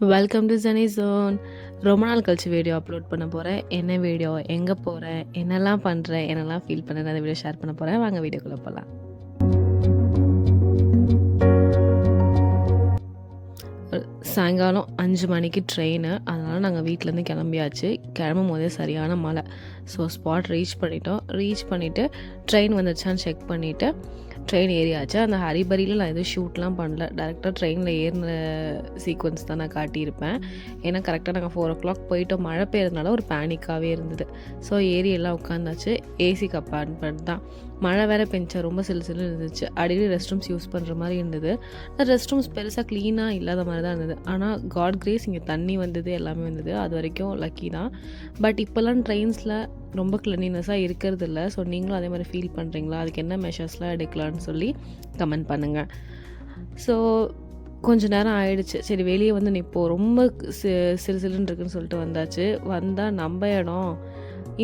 Welcome to Shani zone. ரொம்ப நாள் கழிச்சு வீடியோ அப்லோட் பண்ண போகிறேன். என்ன வீடியோ, எங்கே போகிறேன், என்னெல்லாம் பண்ணுறேன், என்னெல்லாம் ஃபீல் பண்ணுறேன், அந்த வீடியோ ஷேர் பண்ண போகிறேன். வாங்க வீடியோக்குள்ளே போகலாம். சாயங்காலம் 5 மணிக்கு ட்ரெயினு. அதனால் நாங்கள் வீட்டிலேருந்து கிளம்பியாச்சு. கிளம்பும் போதே சரியான மழை. ஸோ ஸ்பாட் ரீச் பண்ணிவிட்டு ட்ரெயின் வந்துடுச்சான்னு செக் பண்ணிவிட்டு ட்ரெயின் ஏறியாச்சு. அந்த ஹரிபரியில் நான் எதுவும் ஷூட்லாம் பண்ணல. டேரெக்டாக ட்ரெயினில் ஏறின சீக்வன்ஸ் தான் நான் காட்டியிருப்பேன். ஏன்னா கரெக்டாக நாங்கள் 4 o'clock போயிட்டோம். மழை பெய்யறதுனால ஒரு பேனிக்காகவே இருந்தது. ஸோ ஏறி எல்லாம் உட்காந்தாச்சு. ஏசி கம்பார்ட்மெண்ட் தான். மழை வேறு பெஞ்சா ரொம்ப சிலு இருந்துச்சு. அடிக்கடி ரெஸ்ட் ரூம்ஸ் யூஸ் பண்ணுற மாதிரி இருந்தது. ரெஸ்ட் ரூம்ஸ் பெருசாக க்ளீனாக இல்லாத மாதிரி தான் இருந்தது. ஆனால் காட் கிரேஸ் இங்கே தண்ணி வந்தது, எல்லாமே வந்தது. அது வரைக்கும் லக்கி தான். பட் இப்போல்லாம் ட்ரெயின்ஸில் ரொம்ப க்ளீனினஸாக இருக்கிறது இல்லை. ஸோ நீங்களும் அதே மாதிரி ஃபீல் பண்ணுறீங்களா? அதுக்கு என்ன மெஷர்ஸ்லாம் எடுக்கலான்னு சொல்லி கமெண்ட் பண்ணுங்கள். ஸோ கொஞ்சம் நேரம் ஆயிடுச்சு. சரி வெளியே வந்து நிற்போம். ரொம்ப சிலுன்னு இருக்குன்னு சொல்லிட்டு வந்தாச்சு. வந்தால் நம்ம இடம்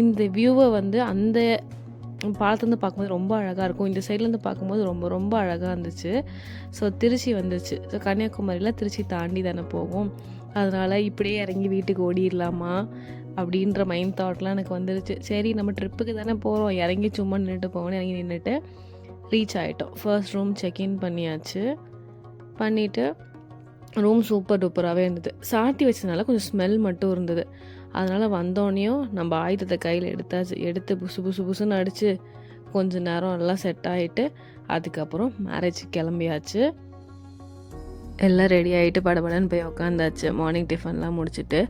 இந்த வியூவை வந்து அந்த பாலத்துலேருந்து பார்க்கும்போது ரொம்ப அழகாக இருக்கும். இந்த சைட்லேருந்து பார்க்கும்போது ரொம்ப ரொம்ப அழகாக இருந்துச்சு. ஸோ திருச்சி வந்துச்சு. ஸோ கன்னியாகுமரியில் திருச்சி தாண்டி தானே போகும். அதனால் இப்படியே இறங்கி வீட்டுக்கு ஓடிடலாமா அப்படின்ற மைண்ட் தாட்லாம் எனக்கு வந்துருச்சு. சரி நம்ம ட்ரிப்புக்கு தானே போகிறோம், இறங்கி சும்மா நின்றுட்டு போவோன்னு இறங்கி நின்றுட்டு ரீச் ஆகிட்டோம். ஃபர்ஸ்ட் ரூம் செக்இன் பண்ணியாச்சு. பண்ணிவிட்டு ரூம் சூப்பர் டூப்பராகவே இருந்தது. சாத்தி வச்சதுனால கொஞ்சம் ஸ்மெல் மட்டும் இருந்தது. அதனால் வந்தோடனையும் நம்ம ஆயுதத்தை கையில் எடுத்து புசுன்னு அடித்து கொஞ்சம் நேரம் எல்லாம் செட் ஆகிட்டு அதுக்கப்புறம் மேரேஜுக்கு கிளம்பியாச்சு. எல்லாம் ரெடி ஆகிட்டு படபடன்னு போய் உக்காந்தாச்சு. மார்னிங் டிஃபன்லாம் முடிச்சுட்டு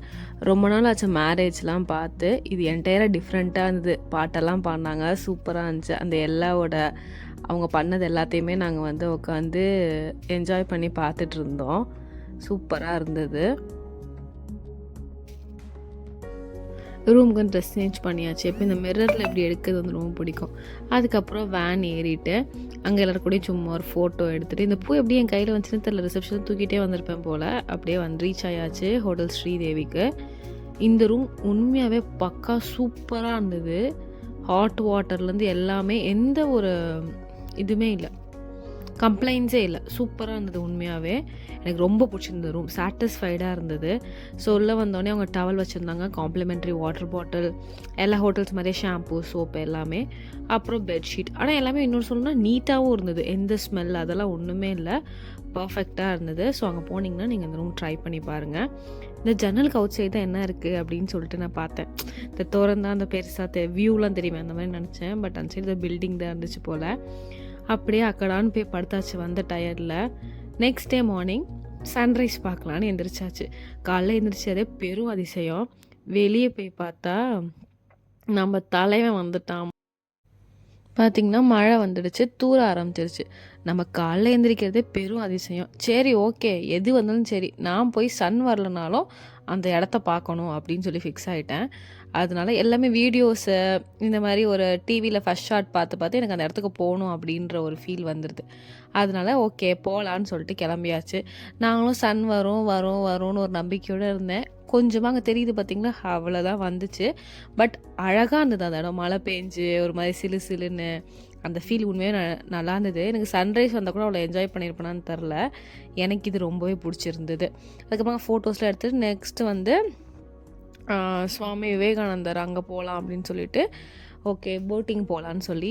ரொம்ப நாள் ஆச்சு மேரேஜ்லாம் பார்த்து. இது என்டையராக டிஃப்ரெண்ட்டாக இருந்தது. பாட்டெல்லாம் பாடினாங்க, சூப்பராக இருந்துச்சு. அந்த எல்லாவோட அவங்க பண்ணது எல்லாத்தையுமே நாங்கள் வந்து உட்காந்து என்ஜாய் பண்ணி பார்த்துட்டு இருந்தோம். சூப்பராக இருந்தது. ரூமுக்கு ட்ரெஸ் சேஞ்ச் பண்ணியாச்சு. இப்போ இந்த மிரரில் எப்படி எடுக்கிறது வந்து ரொம்ப பிடிக்கும். அதுக்கப்புறம் வேன் ஏறிட்டு அங்கே எல்லோரும் கூட சும்மா ஒரு ஃபோட்டோ எடுத்துகிட்டு இந்த பூ எப்படி என் கையில் வந்துச்சுன்னு தெரியல, ரிசப்ஷன் தூக்கிட்டே வந்திருப்பேன் போல். அப்படியே ரீச் ஆயாச்சு ஹோட்டல் ஸ்ரீதேவிக்கு. இந்த ரூம் உண்மையாகவே பக்கா சூப்பராக இருந்தது. ஹாட் வாட்டர்லேருந்து எல்லாமே எந்த ஒரு இதுவுமே இல்லை, கம்ப்ளைண்ட்ஸே இல்லை. சூப்பராக இருந்தது. உண்மையாகவே எனக்கு ரொம்ப பிடிச்சிருந்தது. ரூம் சாட்டிஸ்ஃபைடாக இருந்தது. ஸோ உள்ளே வந்தோடனே அவங்க டவல் வச்சுருந்தாங்க, காம்ப்ளிமெண்ட்ரி வாட்டர் பாட்டில், எல்லா ஹோட்டல்ஸ் மாதிரியே ஷாம்பூ, சோப்பு எல்லாமே, அப்புறம் பெட்ஷீட். ஆனால் எல்லாமே இன்னொரு சொல்லணும்னா நீட்டாகவும் இருந்தது. எந்த ஸ்மெல் அதெல்லாம் ஒன்றுமே இல்லை, பர்ஃபெக்டாக இருந்தது. ஸோ அங்கே போனீங்கன்னா நீங்கள் இந்த ரூம் ட்ரை பண்ணி பாருங்கள். இந்த ஜன்னலுக்கு அவுட் சைடு தான் என்ன இருக்குது அப்படின்னு சொல்லிட்டு நான் பார்த்தேன். இந்த திறந்தான் அந்த பெருசாக வியூலாம் தெரியுமே அந்த மாதிரி நினச்சேன். பட் அந்த சைடு பில்டிங் தான் இருந்துச்சு போல். அப்படியே அக்கடான்னு போய் படுத்தாச்சு வந்த டயர்டில். நெக்ஸ்ட் டே மார்னிங் சன்ரைஸ் பார்க்கலான்னு எந்திரிச்சாச்சு. காலைல எந்திரிச்சதே பெரும் அதிசயம். வெளியே போய் பார்த்தா நம்ம தலைவன் வந்துட்டான். பார்த்திங்கன்னா மழை வந்துடுச்சு, தூர ஆரம்பிச்சிருச்சு. நம்ம காலைல எந்திரிக்கிறதே பெரும் அதிசயம். சரி ஓகே, எது வந்தாலும் சரி, நான் போய் சன் வரலனாலும் அந்த இடத்த பார்க்கணும் அப்படின்னு சொல்லி ஃபிக்ஸ் ஆகிட்டேன். அதனால எல்லாமே வீடியோஸு இந்த மாதிரி ஒரு டிவியில் ஃபஸ்ட் ஷாட் பார்த்து எனக்கு அந்த இடத்துக்கு போகணும் அப்படின்ற ஒரு ஃபீல் வந்துடுது. அதனால ஓகே போகலான்னு சொல்லிட்டு கிளம்பியாச்சு. நாங்களும் சன் வரும்னு ஒரு நம்பிக்கையோடு இருந்தேன். கொஞ்சமாக அங்கே தெரியுது பார்த்திங்களா, அவ்வளோதான் வந்துச்சு. பட் அழகாக இருந்தது அந்த இடம். மழை பெஞ்சு ஒரு மாதிரி சிலுன்னு அந்த ஃபீல் உண்மையாக நல்லா இருந்தது. எனக்கு சன்ரைஸ் வந்தால் கூட அவ்வளோ என்ஜாய் பண்ணியிருப்பேனான்னு தெரில. எனக்கு இது ரொம்பவே பிடிச்சிருந்தது. அதுக்கப்புறம் ஃபோட்டோஸ்லாம் எடுத்துகிட்டு நெக்ஸ்ட்டு வந்து சுவாமி விவேகானந்தர் அங்கே போகலாம் அப்படின்னு சொல்லிட்டு ஓகே போட்டிங் போகலான்னு சொல்லி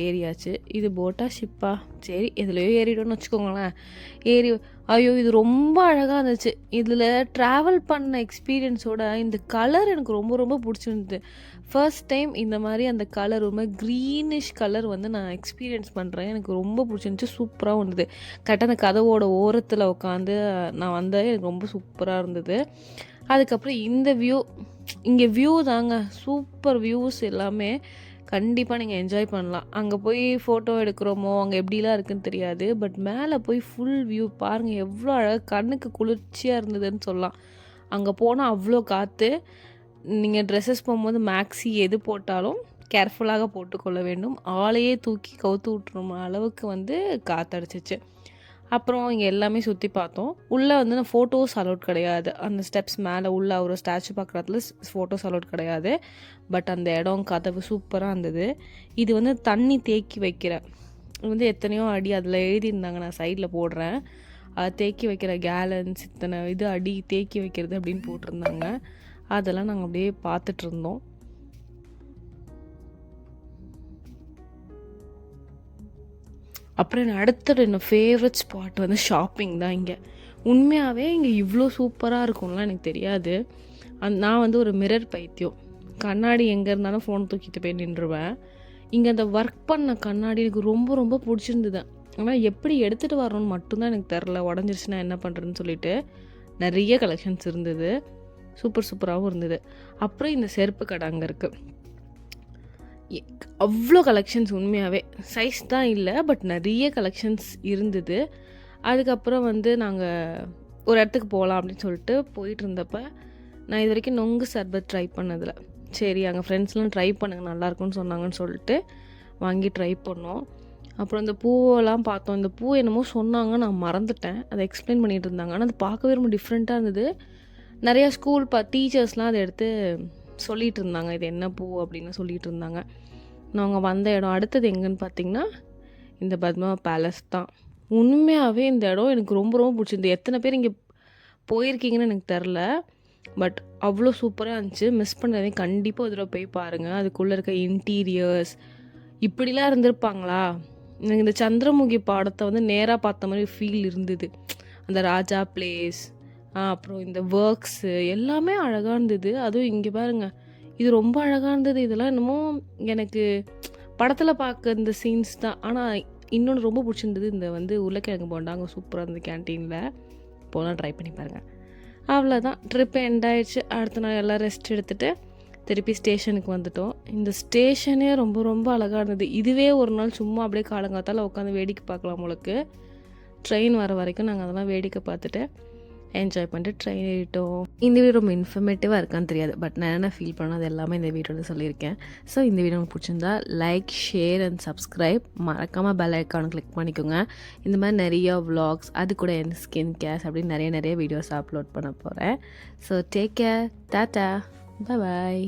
ஏறியாச்சு. இது போட்டா ஷிப்பா, சரி எதுலையோ ஏறிட்டோன்னு வச்சுக்கோங்களேன். ஐயோ இது ரொம்ப அழகாக இருந்துச்சு. இதில் ட்ராவல் பண்ண எக்ஸ்பீரியன்ஸோட இந்த கலர் எனக்கு ரொம்ப ரொம்ப பிடிச்சிருந்தது. ஃபர்ஸ்ட் டைம் இந்த மாதிரி அந்த கலர் ஒரு மாதிரி க்ரீனிஷ் கலர் வந்து நான் எக்ஸ்பீரியன்ஸ் பண்ணுறேன். எனக்கு ரொம்ப பிடிச்சிருந்துச்சி, சூப்பராக இருந்தது. கரெக்டாக அந்த கதவோட ஓரத்தில் உட்காந்து நான் வந்தேன். எனக்கு ரொம்ப சூப்பராக இருந்தது. அதுக்கப்புறம் இந்த வியூ, இங்கே வியூ தாங்க சூப்பர் வியூஸ் எல்லாமே. கண்டிப்பாக நீங்கள் என்ஜாய் பண்ணலாம். அங்கே போய் ஃபோட்டோ எடுக்கிறோமோ அங்கே எப்படிலாம் இருக்குதுன்னு தெரியாது. பட் மேலே போய் ஃபுல் வியூ பாருங்கள், எவ்வளோ அழகாக கண்ணுக்கு குளிர்ச்சியாக இருந்ததுன்னு சொல்லலாம். அங்கே போனால் அவ்வளோ காற்று. நீங்கள் ட்ரெஸ்ஸஸ் போகும்போது மேக்ஸி எது போட்டாலும் கேர்ஃபுல்லாக போட்டுக்கொள்ள வேண்டும். ஆளையே தூக்கி கவுத்து விட்டுரும் அளவுக்கு வந்து காற்றடிச்சிச்சு. அப்புறம் இங்கே எல்லாமே சுற்றி பார்த்தோம். உள்ளே வந்து நான் ஃபோட்டோஸ் அலோட் கிடையாது. அந்த ஸ்டெப்ஸ் மேலே உள்ள ஒரு ஸ்டாச்சு பார்க்குறதுல ஃபோட்டோஸ் அலோட் கிடையாது. பட் அந்த இடம் கதவு சூப்பராக இருந்தது. இது வந்து தண்ணி தேக்கி வைக்கிற இது வந்து எத்தனையோ அடி அதில் எழுதியிருந்தாங்க, நான் சைடில் போடுறேன். தேக்கி வைக்கிற கேலன்ஸ் இத்தனை இது அடி தேக்கி வைக்கிறது அப்படின்னு போட்டிருந்தாங்க. அதெல்லாம் நாங்கள் அப்படியே பார்த்துட்ருந்தோம். அப்புறம் அடுத்தது என்னோட ஃபேவரட் ஸ்பாட் வந்து ஷாப்பிங் தான். இங்கே உண்மையாகவே இங்கே இவ்வளோ சூப்பராக இருக்கும்லாம் எனக்கு தெரியாது. நான் வந்து ஒரு மிரர் பைத்தியம். கண்ணாடி எங்கே இருந்தாலும் ஃபோன் தூக்கிட்டு போய் நின்றுவேன். இங்கே அந்த ஒர்க் பண்ண கண்ணாடி எனக்கு ரொம்ப ரொம்ப பிடிச்சிருந்தது. ஆனால் எப்படி எடுத்துகிட்டு வரணும்னு மட்டும்தான் எனக்கு தெரில. உடஞ்சிருச்சுன்னா என்ன பண்ணுறதுன்னு சொல்லிட்டு நிறைய கலெக்ஷன்ஸ் இருந்தது. சூப்பராகவும் இருந்தது. அப்புறம் இந்த செருப்பு கடை அங்கே இருக்குது. அவ்வளோ கலெக்ஷன்ஸ் உண்மையாகவே சைஸ் தான் இல்லை, பட் நிறைய கலெக்ஷன்ஸ் இருந்தது. அதுக்கப்புறம் வந்து நாங்கள் ஒரு இடத்துக்கு போகலாம் அப்படின்னு சொல்லிட்டு போயிட்டு இருந்தப்போ, நான் இது வரைக்கும் நொங்கு சர்பத் ட்ரை பண்ணதில்லை. சரி அங்கே ஃப்ரெண்ட்ஸ்லாம் ட்ரை பண்ணுங்கள் நல்லாயிருக்குன்னு சொன்னாங்கன்னு சொல்லிட்டு வாங்கி ட்ரை பண்ணோம். அப்புறம் இந்த பூவெல்லாம் பார்த்தோம். இந்த பூ என்னமோ சொன்னாங்க, நான் மறந்துட்டேன். அதை எக்ஸ்பிளைன் பண்ணிகிட்டு இருந்தாங்க. ஆனால் அது பார்க்கவே ரொம்ப டிஃப்ரெண்ட்டாக இருந்தது. நிறையா ஸ்கூல் டீச்சர்ஸ்லாம் அதை எடுத்து சொல்லிகிட்டு இருந்தாங்க, இது என்ன பூ அப்படின்னு சொல்லிகிட்டு இருந்தாங்க. நாங்கள் வந்த இடம் அடுத்தது எங்கன்னு பார்த்திங்கன்னா இந்த பத்மா பேலஸ் தான். உண்மையாகவே இந்த இடம் எனக்கு ரொம்ப ரொம்ப பிடிச்சிருந்து. எத்தனை பேர் இங்கே போயிருக்கீங்கன்னு எனக்கு தெரில, பட் அவ்வளோ சூப்பராக இருந்துச்சு. மிஸ் பண்ணுறதே கண்டிப்பாக இதில் போய் பாருங்கள். அதுக்குள்ளே இருக்க இன்டீரியர்ஸ் இப்படிலாம் இருந்திருப்பாங்களா. எனக்கு இந்த சந்திரமுகி பாடத்தை வந்து நேராக பார்த்த மாதிரி ஃபீல் இருந்தது. அந்த ராஜா பிளேஸ், அப்புறம் இந்த ஒர்க்ஸு எல்லாமே அழகாக இருந்தது. அதுவும் இங்கே பாருங்கள், இது ரொம்ப அழகாக இருந்தது. இதெல்லாம் என்னமோ எனக்கு படத்தில் பார்க்க இந்த சீன்ஸ் தான். ஆனால் இன்னொன்று ரொம்ப பிடிச்சிருந்தது, இந்த வந்து உருளைக்கிழங்கு போண்டாங்க சூப்பராக இருந்தது கேன்டீனில். போனால் ட்ரை பண்ணி பாருங்கள். அவ்வளோதான், ட்ரிப் எண்ட் ஆயிடுச்சு. அடுத்த நாள் எல்லாம் ரெஸ்ட் எடுத்துகிட்டு திருப்பி ஸ்டேஷனுக்கு வந்துட்டோம். இந்த ஸ்டேஷனே ரொம்ப ரொம்ப அழகாக இருந்தது. இதுவே ஒரு நாள் சும்மா அப்படியே காலங்காத்தால் உட்காந்து வேடிக்கை பார்க்கலாம் உங்களுக்கு. ட்ரெயின் வர வரைக்கும் நாங்கள் அதெல்லாம் வேடிக்கை பார்த்துட்டு என்ஜாய் பண்ணிட்டு ட்ரெயின் ஏறிட்டோம். இந்த வீடியோ ரொம்ப இன்ஃபர்மேட்டிவாக இருக்கான்னு தெரியாது, பட் நான் என்ன ஃபீல் பண்ணோம் அது எல்லாமே இந்த வீடியோவில் சொல்லியிருக்கேன். ஸோ இந்த வீடியோ உங்களுக்கு பிடிச்சிருந்தா லைக், ஷேர் அண்ட் சப்ஸ்கிரைப். மறக்காமல் பெல் ஐக்கானை கிளிக் பண்ணிக்கோங்க. இந்த மாதிரி நிறையா vlogs, அது கூட என் ஸ்கின் கேர்ஸ் அப்படின்னு நிறைய வீடியோஸ் அப்லோட் பண்ண போகிறேன். So take care, tata, bye bye.